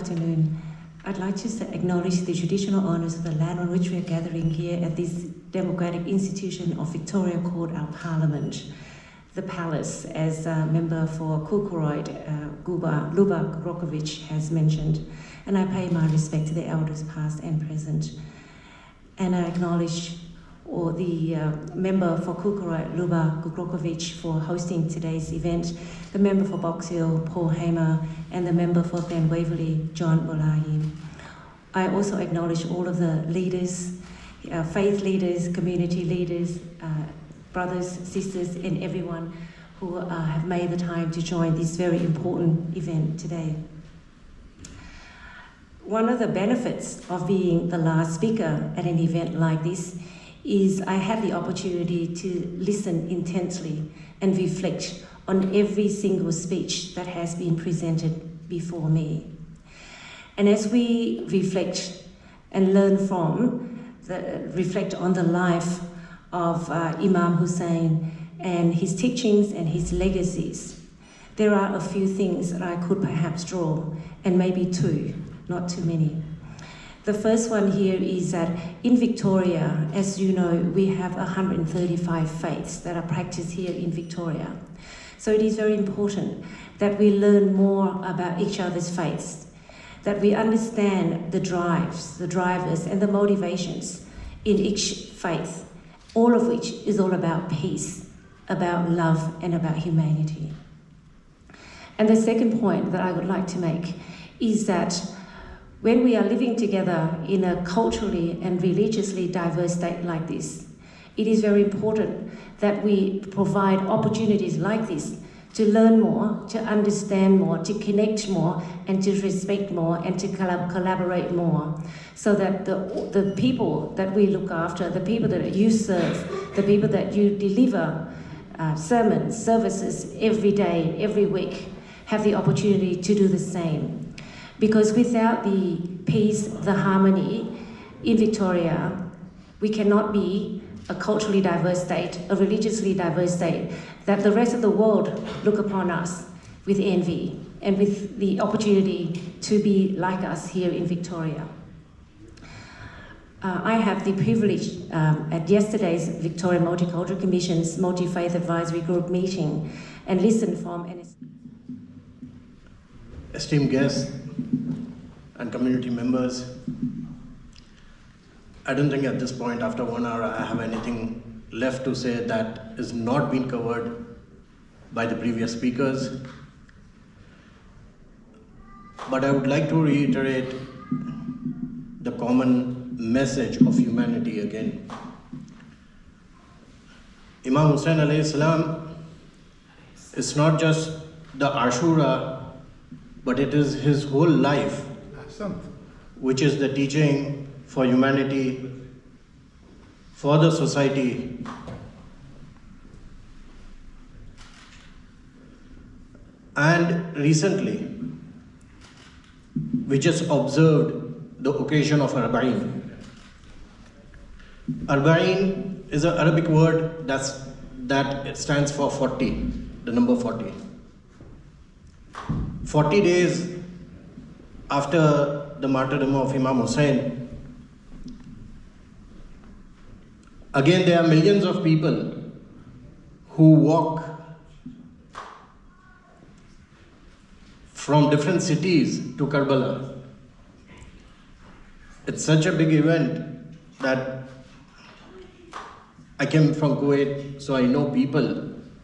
afternoon. I'd like to acknowledge the traditional owners of the land on which we are gathering here at this democratic institution of Victoria called our Parliament, the Palace, as member for Kulkuroid, Luba Grokovic has mentioned. And I pay my respect to the elders past and present. And I acknowledge the member for Kulkuroid, Luba Grokovic, for hosting today's event, the member for Box Hill, Paul Hamer, and the member for Glen Waverley, John Bolahi. I also acknowledge all of the leaders, faith leaders, community leaders, brothers, sisters, and everyone who have made the time to join this very important event today. One of the benefits of being the last speaker at an event like this is I have the opportunity to listen intensely and reflect on every single speech that has been presented before me. And as we reflect and learn reflect on the life of Imam Hussain and his teachings and his legacies, there are a few things that I could perhaps draw, and maybe two, not too many. The first one here is that in Victoria, as you know, we have 135 faiths that are practiced here in Victoria. So it is very important that we learn more about each other's faiths, that we understand the drivers, and the motivations in each faith, all of which is all about peace, about love, and about humanity. And the second point that I would like to make is that when we are living together in a culturally and religiously diverse state like this, it is very important that we provide opportunities like this to learn more, to understand more, to connect more, and to respect more, and to collaborate more, so that the people that we look after, the people that you serve, the people that you deliver sermons, services every day, every week, have the opportunity to do the same. Because without the peace, the harmony in Victoria, we cannot be a culturally diverse state, a religiously diverse state, that the rest of the world look upon us with envy and with the opportunity to be like us here in Victoria. I have the privilege at yesterday's Victoria Multicultural Commission's Multi-Faith Advisory Group meeting and listened from an esteemed guests and community members. I don't think at this point, after 1 hour, I have anything left to say that is not been covered by the previous speakers. But I would like to reiterate the common message of humanity again. Imam Hussain alayhi salam is not just the Ashura, but it is his whole life, which is the teaching for humanity, for the society. And recently, we just observed the occasion of Arba'in. Arba'in is an Arabic word that stands for 40, the number 40. 40 days after the martyrdom of Imam Hussain, again there are millions of people who walk from different cities to Karbala. It's such a big event that I came from Kuwait, so I know people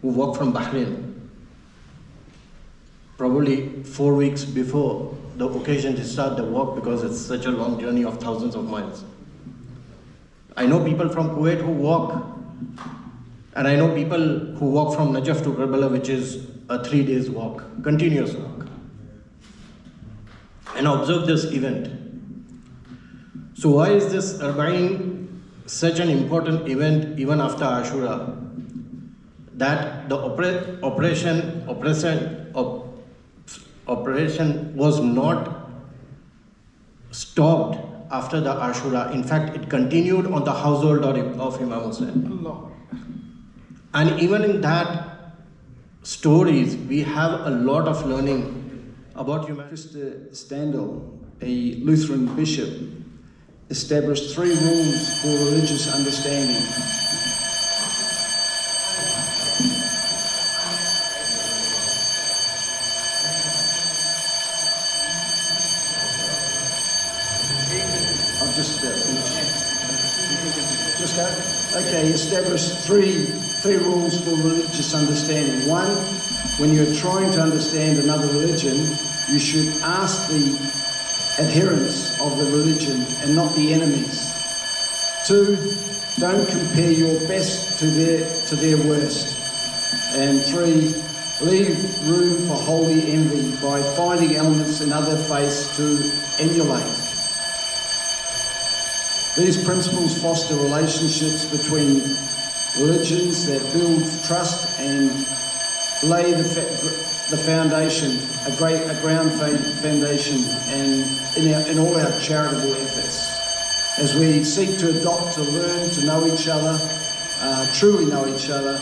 who walk from Bahrain. Probably 4 weeks before the occasion to start the walk, because it's such a long journey of thousands of miles. I know people from Kuwait who walk, and I know people who walk from Najaf to Karbala, which is a 3 days walk, continuous walk, and observe this event. So why is this Arba'in such an important event even after Ashura? That the operation was not stopped after the Ashura. In fact, it continued on the household of Imam Hussain. And even in that stories, we have a lot of learning about humanity. Mr. Standel, a Lutheran bishop, established 3 rules for religious understanding. I've just finished. Just go. Okay, he established three rules for religious understanding. 1, when you're trying to understand another religion, you should ask the adherents of the religion and not the enemies. 2, don't compare your best to their worst. And 3, leave room for holy envy by finding elements in other faiths to emulate. These principles foster relationships between religions that build trust and lay the foundation, a ground foundation, and in all our charitable efforts. As we seek to adopt, to learn, to know each other, truly know each other,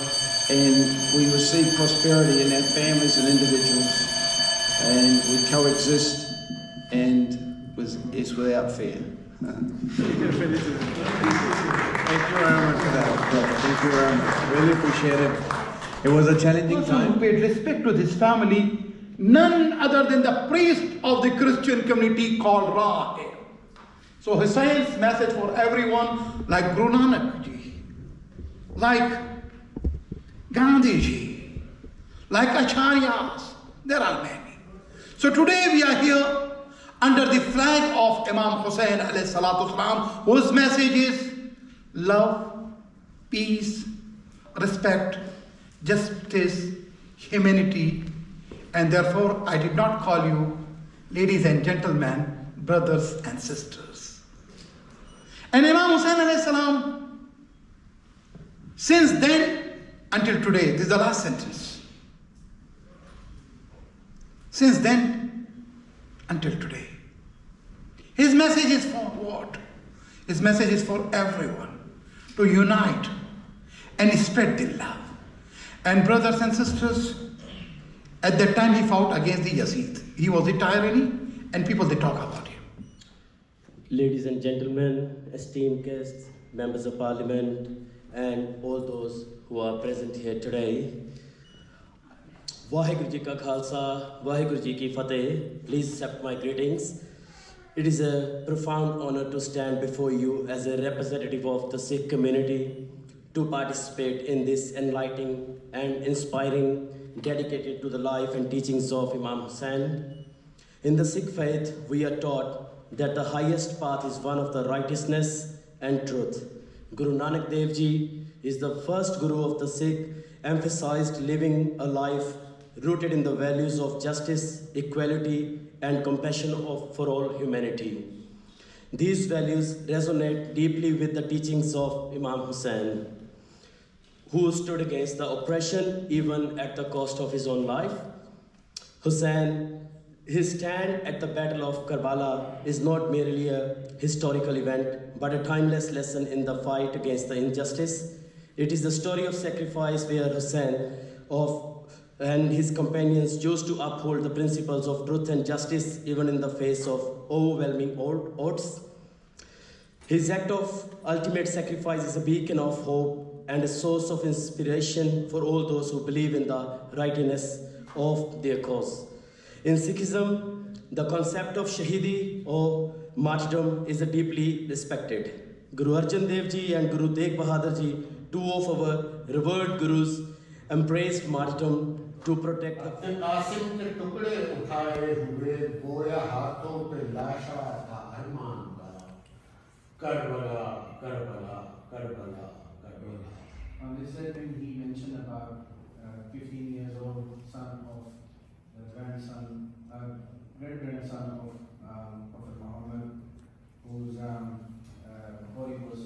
and we receive prosperity in our families and individuals, and we coexist, and it's without fear. Thank you very much for that. Thank you very much. Really appreciate it. It was a challenging time. Who paid respect to this family, none other than the priest of the Christian community called Rahib. So Hussain's message for everyone, like Guru Nanak ji, like Gandhi ji, like Acharyas, there are many. So today we are here under the flag of Imam Hussain alayhi salatu salam, whose message is love, peace, respect, justice, humanity, and therefore I did not call you ladies and gentlemen, brothers and sisters. And Imam Hussain alayhi salam, since then until today, this is the last sentence. Since then until today, his message is for what? His message is for everyone to unite and spread the love. And brothers and sisters, at that time he fought against the Yazid. He was a tyranny, and people, they talk about him. Ladies and gentlemen, esteemed guests, members of parliament, and all those who are present here today, Vaheguru Ji Ka Khalsa, Vaheguru Ji Ki Fateh. Please accept my greetings. It is a profound honor to stand before you as a representative of the Sikh community to participate in this enlightening and inspiring, dedicated to the life and teachings of Imam Hussain. In the Sikh faith, we are taught that the highest path is one of the righteousness and truth. Guru Nanak Dev Ji is the first Guru of the Sikh, emphasized living a life rooted in the values of justice, equality, and compassion for all humanity. These values resonate deeply with the teachings of Imam Hussain, who stood against the oppression even at the cost of his own life. Hussain, his stand at the Battle of Karbala is not merely a historical event, but a timeless lesson in the fight against the injustice. It is the story of sacrifice where Hussain and his companions chose to uphold the principles of truth and justice even in the face of overwhelming odds. His act of ultimate sacrifice is a beacon of hope and a source of inspiration for all those who believe in the rightness of their cause. In Sikhism, the concept of Shahidi or martyrdom is deeply respected. Guru Arjan Dev Ji and Guru Tegh Bahadur Ji, two of our revered gurus, embraced martyrdom to protect the Qasim के टुकड़े उठाए हुए गोया हाथों पे लाशा था अरमान का Karbala Karbala Karbala Karbala. They said when he mentioned about 15 years old son of the great-grandson of Prophet Muhammad, whose body was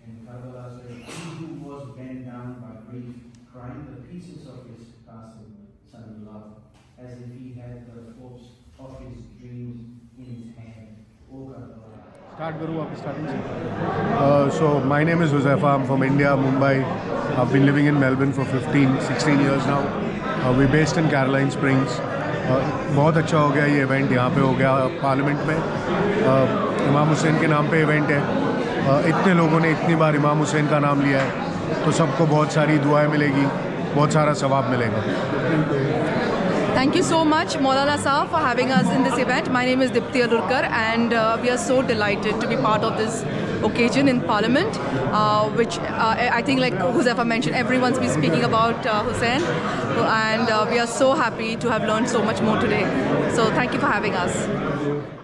in Karbala, so he who was bent down by grief, crying the pieces of his Qasim, son-in-law, as if he had the corpse of his dreams in his hand. O Karbala. Start Guru, so my name is Huzaifa. I'm from India, Mumbai. I've been living in Melbourne for 16 years now. We're based in Caroline Springs. बहुत अच्छा हो गया ये event यहाँ पे हो गया parliament में। इमाम हुसैन के नाम पे इवेंट है। इतने लोगों ने इतनी बार इमाम हुसैन का नाम लिया है तो सबको बहुत सारी दुआएं मिलेगी, बहुत सारा सवाब मिलेगा। Thank you so much, Maulana Saab, for having us in this event. My name is Dipti Adurkar, and we are so delighted to be part of this occasion in Parliament, which I think, like Huzaifa mentioned, everyone's been speaking about Hussain, and we are so happy to have learned so much more today. So thank you for having us.